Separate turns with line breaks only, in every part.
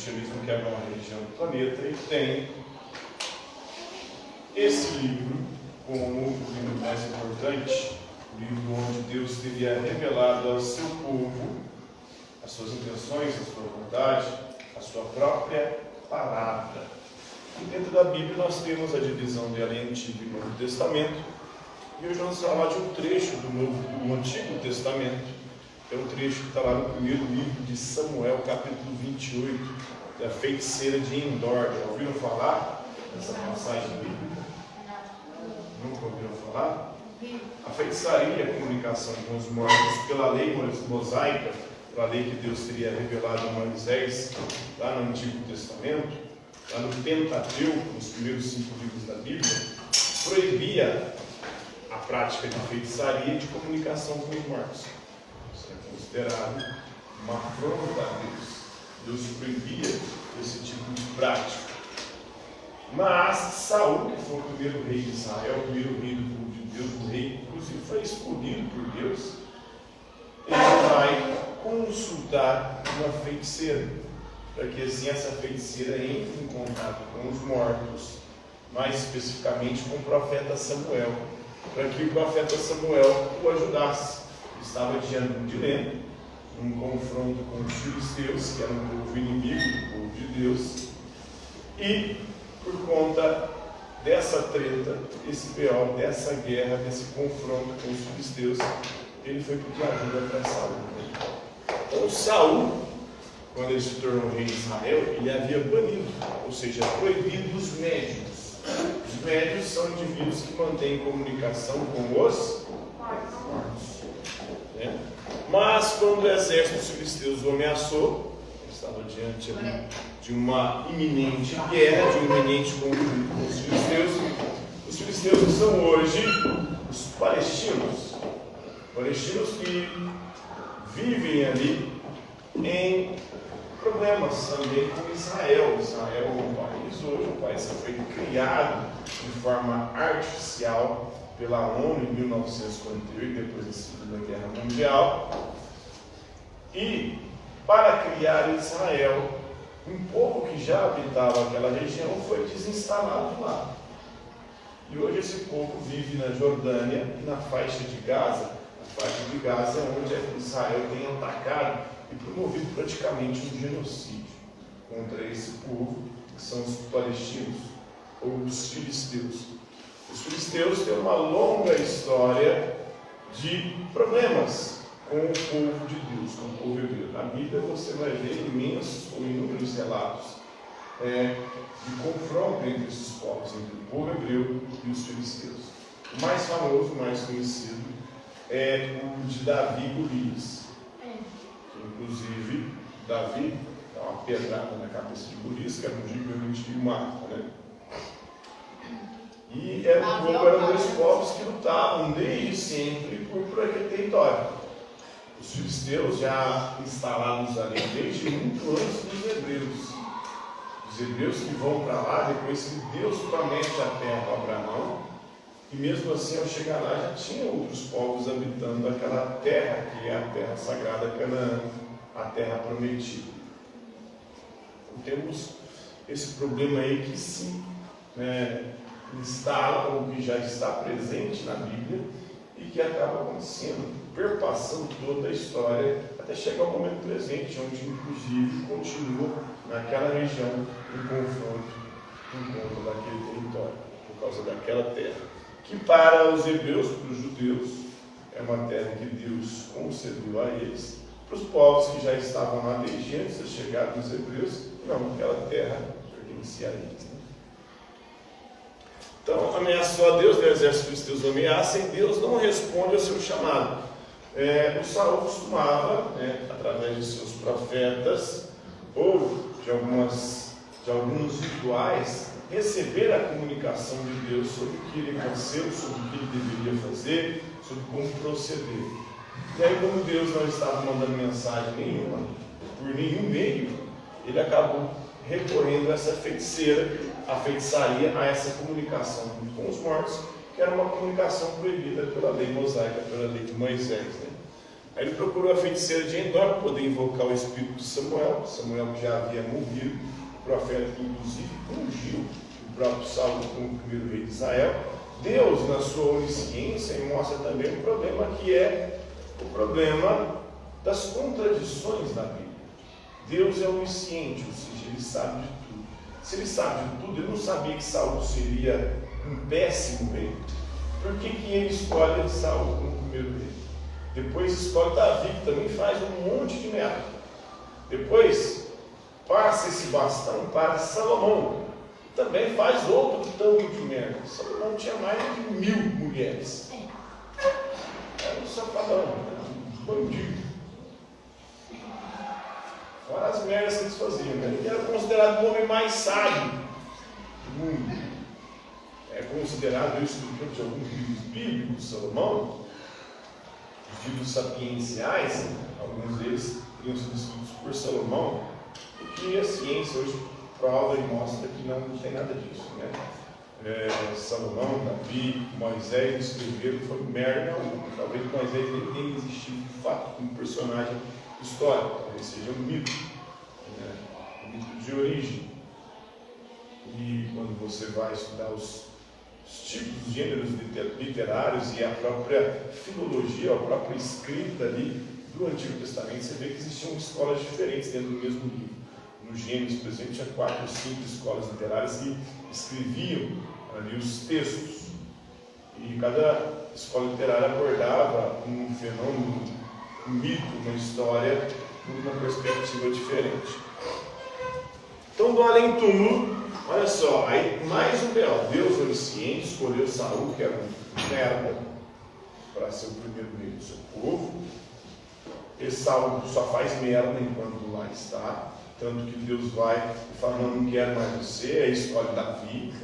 cristianismo que é a maior religião do planeta, e tem esse livro como o livro mais importante, o livro onde Deus teria revelado ao seu povo as suas intenções, a sua vontade, a sua própria palavra. E dentro da Bíblia nós temos a divisão dela em Antigo e Novo Testamento, e hoje vamos falar de um trecho do Antigo Testamento. É um trecho que está lá no primeiro livro de Samuel, capítulo 28, da feiticeira de Endor. Já ouviram falar dessa passagem bíblica? Nunca ouviram falar? A feitiçaria, a comunicação com os mortos, pela lei mosaica, pela lei que Deus teria revelado a Moisés, lá no Antigo Testamento, lá no Pentateuco, nos primeiros 5 livros da Bíblia, proibia a prática de feitiçaria e de comunicação com os mortos. Isso é considerado uma afronta a Deus. Deus proibia esse tipo de prática. Mas Saul, que foi o primeiro rei de Israel, o primeiro rei do povo de Deus, o rei, inclusive, foi escolhido por Deus, ele vai consultar uma feiticeira, para que assim essa feiticeira entre em contato com os mortos, mais especificamente com o profeta Samuel, para que o profeta Samuel o ajudasse. Ele estava diante de um dilema, um confronto com os filisteus, que era um povo inimigo do povo de Deus, e por conta dessa treta, esse B.O., dessa guerra, desse confronto com os filisteus, ele foi pedir ajuda para Saul. Então Saul, quando ele se tornou rei de Israel, ele havia banido, ou seja, proibido os médiuns. Os médiuns são indivíduos que mantêm comunicação com os mortos. Né? Mas quando o exército dos filisteus o ameaçou, ele estava diante de uma iminente guerra, de um iminente conflito com os filisteus. Os filisteus que são hoje os palestinos. Palestinos que vivem ali em problemas também com Israel. Israel é um país hoje, um país que foi criado de forma artificial pela ONU em 1948, depois da Segunda Guerra Mundial. E para criar Israel, um povo que já habitava aquela região foi desinstalado lá. E hoje esse povo vive na Jordânia e na faixa de Gaza. A faixa de Gaza é onde Israel tem atacado e promovido praticamente um genocídio contra esse povo, que são os palestinos, ou os filisteus. Os filisteus têm uma longa história de problemas com o povo de Deus, com o povo hebreu. Na Bíblia você vai ver imensos ou inúmeros relatos de confronto entre esses povos, entre o povo hebreu e os filisteus. O mais famoso, o mais conhecido, é o de Davi e Golias. Inclusive, Davi dá uma pedrada na cabeça de Golias, que era um gigante e mata, né? E eram dois povos que lutavam desde sempre por aquele território. Os filisteus já instalados ali desde muito antes dos hebreus. Os hebreus que vão para lá depois que Deus promete a terra para Abraão, e mesmo assim ao chegar lá já tinha outros povos habitando aquela terra que é a terra sagrada Canaã, a terra prometida. Então, temos esse problema aí que se instala, ou que já está presente na Bíblia, e que acaba acontecendo, perpassando toda a história, até chegar ao momento presente, onde inclusive continua naquela região um confronto por conta daquele território, por causa daquela terra, que para os hebreus, para os judeus, é uma terra que Deus concedeu a eles. Para os povos que já estavam lá desde antes da chegada dos hebreus, não, aquela terra pertencia a eles. Então, ameaçou a Deus, o exército filisteus ameaça, e Deus não responde ao seu chamado. O Saul costumava, através de seus profetas, ou de alguns rituais, receber a comunicação de Deus sobre o que ele aconteceu, sobre o que ele deveria fazer, sobre como proceder. E aí, como Deus não estava mandando mensagem nenhuma, por nenhum meio, ele acabou recorrendo a essa feiticeira, a feitiçaria, a essa comunicação com os mortos, que era uma comunicação proibida pela lei mosaica, pela lei de Moisés. Aí ele procurou a feiticeira de Endor para poder invocar o espírito de Samuel. Samuel que já havia morrido, o profeta que inclusive ungiu o próprio Saulo como o primeiro rei de Israel. Deus, na sua onisciência, mostra também um problema que é o problema das contradições da Bíblia. Deus é onisciente, ou seja, Ele sabe de tudo. Se Ele sabe de tudo, Ele não sabia que Saulo seria um péssimo rei. Por que Ele escolhe Saulo como primeiro rei? Depois escolhe Davi, que também faz um monte de merda. Depois passa esse bastão para Salomão, que também faz outro tanto de merda. Salomão tinha mais de 1000 mulheres. Era um safadão, um bandido. Fora as merdas que eles faziam, né? Ele era considerado o homem mais sábio do mundo. É considerado, eu estudei de alguns livros bíblicos, Salomão, os livros sapienciais, alguns deles teriam sido escritos por Salomão, porque a ciência hoje prova e mostra que não tem nada disso, né? Salomão, Davi, Moisés escreveram, foi merda alguma. Talvez Moisés nem tenha existido de fato como personagem histórico, talvez seja um mito, um mito de origem. E quando você vai estudar os tipos, gêneros literários e a própria filologia, a própria escrita ali do Antigo Testamento, você vê que existiam escolas diferentes dentro do mesmo livro. No Gênesis, por exemplo, tinha 4 ou 5 escolas literárias que escreviam ali os textos. E cada escola literária abordava um fenômeno, um mito, uma história, numa perspectiva diferente. Então, do além-túmulo, olha só, aí mais um B.O. Deus onisciente escolheu Saul, que era um merda, para ser o primeiro rei do seu povo. Esse Saul só faz merda enquanto lá está. Tanto que Deus vai e fala, não quero mais você, aí escolhe Davi,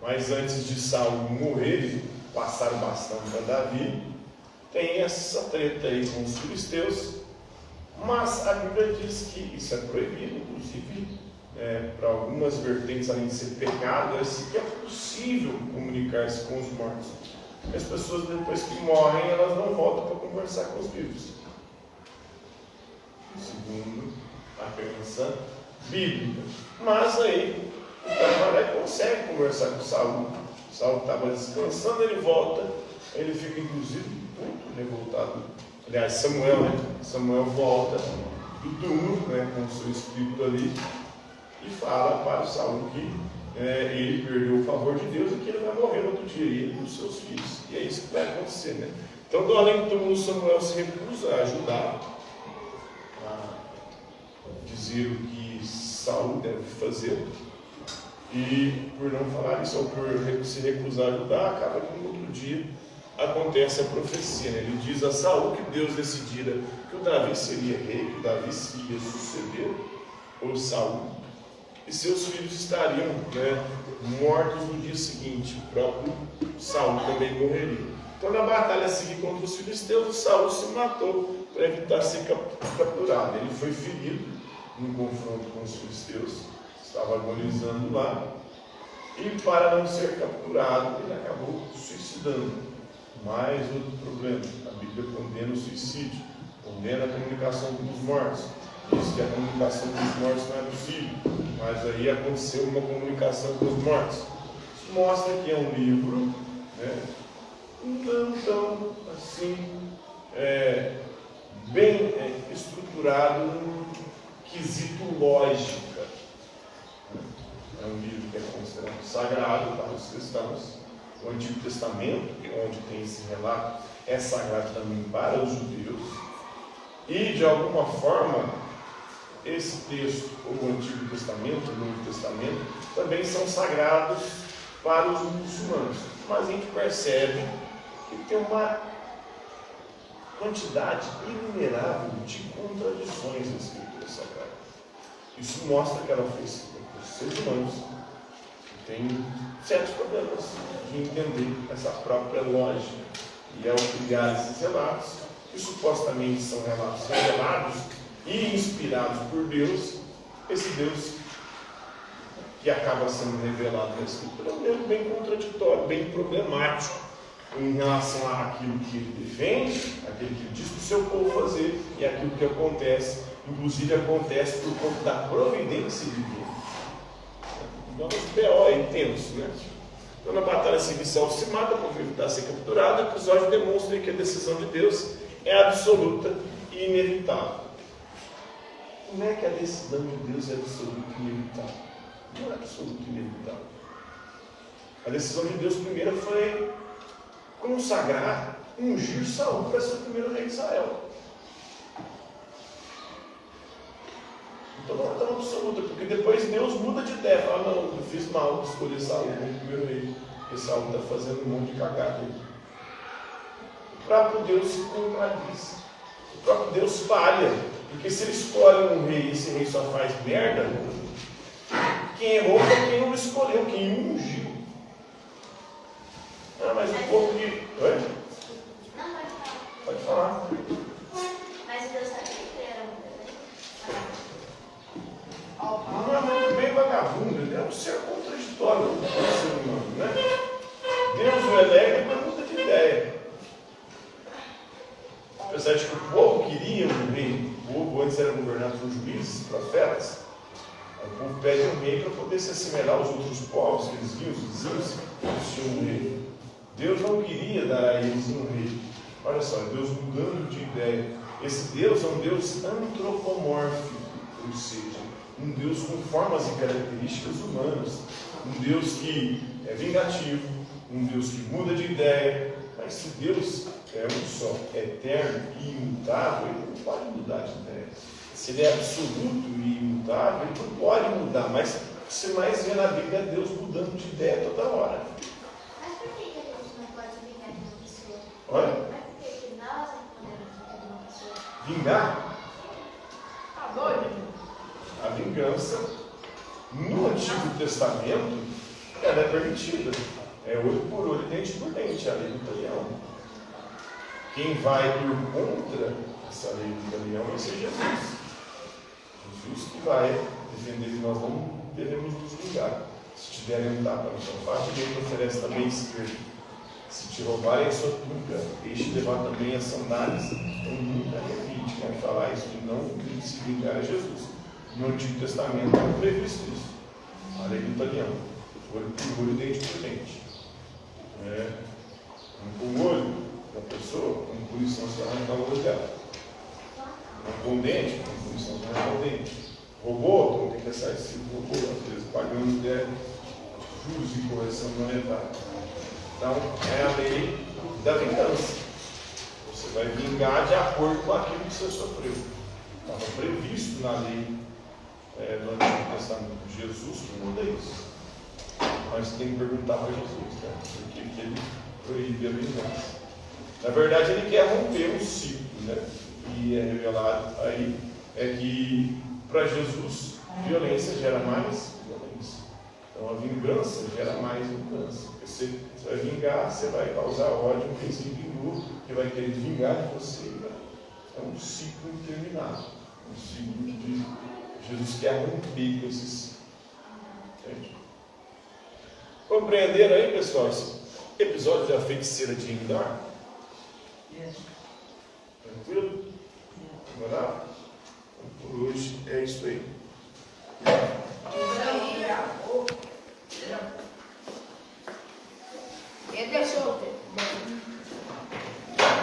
mas antes de Saul morrer, eles passaram o bastão para Davi. Tem essa treta aí com os filisteus, mas a Bíblia diz que isso é proibido, inclusive para algumas vertentes, além de ser pecado, que é possível comunicar-se com os mortos. As pessoas, depois que morrem, elas não voltam para conversar com os vivos. Segundo a crença bíblica. Mas aí o camarada consegue conversar com Saul. Saul estava descansando, ele volta, ele fica inclusive muito revoltado. Aliás, Samuel volta do túmulo, com o seu espírito ali, e fala para Saul que ele perdeu o favor de Deus e que ele vai morrer no outro dia, ele e os seus filhos. E é isso que vai acontecer, Então, do além do túmulo, Samuel se recusa a ajudar dizer o que Saul deve fazer, e por não falar isso, ou por se recusar a ajudar, acaba que no outro dia acontece a profecia. Ele diz a Saul que Deus decidira que o Davi seria rei, que o Davi iria suceder o Saul, e seus filhos estariam mortos no dia seguinte. O próprio Saul também morreria. Então, na batalha a seguir contra os filisteus, o Saul se matou para evitar ser capturado. Ele foi ferido no confronto com os filisteus, estava agonizando lá, e para não ser capturado, ele acabou suicidando. Mais outro problema: a Bíblia condena o suicídio, condena a comunicação com os mortos, diz que a comunicação com os mortos não é possível, mas aí aconteceu uma comunicação com os mortos. Isso mostra que é um livro, não tão assim, bem estruturado no quesito lógica. É um livro que é considerado sagrado para os cristãos. O Antigo Testamento, onde tem esse relato, é sagrado também para os judeus. E, de alguma forma, esse texto, o Antigo Testamento, o Novo Testamento, também são sagrados para os muçulmanos. Mas a gente percebe que tem uma quantidade inumerável de contradições na Escritura Sagrada. Isso mostra que ela foi escrita por seres humanos que têm certos problemas de entender essa própria lógica. E ao criar esses relatos, que supostamente são relatos revelados e inspirados por Deus, esse Deus que acaba sendo revelado na Escritura é um Deus bem contraditório, bem problemático. em relação àquilo que ele defende, aquilo que ele diz para o seu povo fazer e aquilo que acontece, inclusive acontece por conta da providência de Deus. Então, os B.O. é intenso, né? Então, na batalha civil, Saul se mata por evitar ser capturado. O episódio demonstra que a decisão de Deus é absoluta e inevitável. Como é que a decisão de Deus é absoluta e inevitável? Não é absoluta e inevitável. A decisão de Deus primeiro foi consagrar, ungir Saul para ser o primeiro rei de Israel. Então não é tão absoluta, porque depois Deus muda de ideia, fala, não, eu fiz mal de escolher Saul como primeiro rei, porque Saul está fazendo um monte de cagada. O próprio Deus se contradiz, o próprio Deus falha, porque se ele escolhe um rei e esse rei só faz merda, quem errou foi quem não escolheu, quem ungiu. Ah, mas o povo que... Oi?
Não,
pode falar.
Mas Deus sabia que ele era um
Não é muito bem vagabundo, ele é um ser contraditório do ser humano, né? Deus o elege e muda de ideia. Apesar de que o povo queria um rei, o povo antes era governado por juízes, profetas, o povo pede um rei para poder se assemelhar aos outros povos que eles viam, os vizinhos, eles tinham um rei. Deus não queria dar a eles um rei. Olha só, Deus mudando de ideia. Esse Deus é um Deus antropomórfico, ou seja, um Deus com formas e características humanas, um Deus que é vingativo, um Deus que muda de ideia. Mas se Deus é um só, eterno e imutável, ele não pode mudar de ideia. Se ele é absoluto e imutável, ele não pode mudar. Mas o que você mais vê na Bíblia é Deus mudando de ideia toda hora.
Mas por que a gente não pode vingar de uma pessoa?
Olha.
Mas por que nós não podemos vingar de uma pessoa?
Vingar?
Tá doido?
A vingança, no Antigo Testamento, ela é permitida. É olho por olho, dente por dente, a lei do leão. Quem vai ir contra essa lei do leão vai ser Jesus. Jesus que vai defender que nós não devemos nos vingar. Se te derem um tapa no sofá, direito oferece também a esquerda. Se te roubarem a sua túnica, deixe levar também as sandálias. Então nunca repite, vai falar isso de não se vingar a Jesus. No Antigo Testamento é previsto isso. A lei do italiano. Olho por olho, dente por dente. Um com o olho da pessoa, com punição se arrancar o olho dela. Um com o dente, com punição se arrancar o dente. Roubou, então tem que acessar esse roubou, às vezes pagando juros e correção monetária. Então, é a lei da vingança. Você vai vingar de acordo com aquilo que você sofreu. Estava previsto na lei do Antigo Testamento. Jesus que muda isso. Mas tem que perguntar para Jesus, né? Por que ele proíbe a vingança. Na verdade, ele quer romper um ciclo, né? E é revelado aí que para Jesus violência gera mais violência. Então a vingança gera mais vingança. Porque você vai vingar, você vai causar ódio, quem se vingou, que vai querer vingar de você. Né? É um ciclo interminável. Um ciclo que Jesus quer romper com esse ciclo. Entende? Compreenderam aí, pessoal, esse episódio da feiticeira de Endor? Tranquilo? Vamos lá? Então, por hoje é isso aí.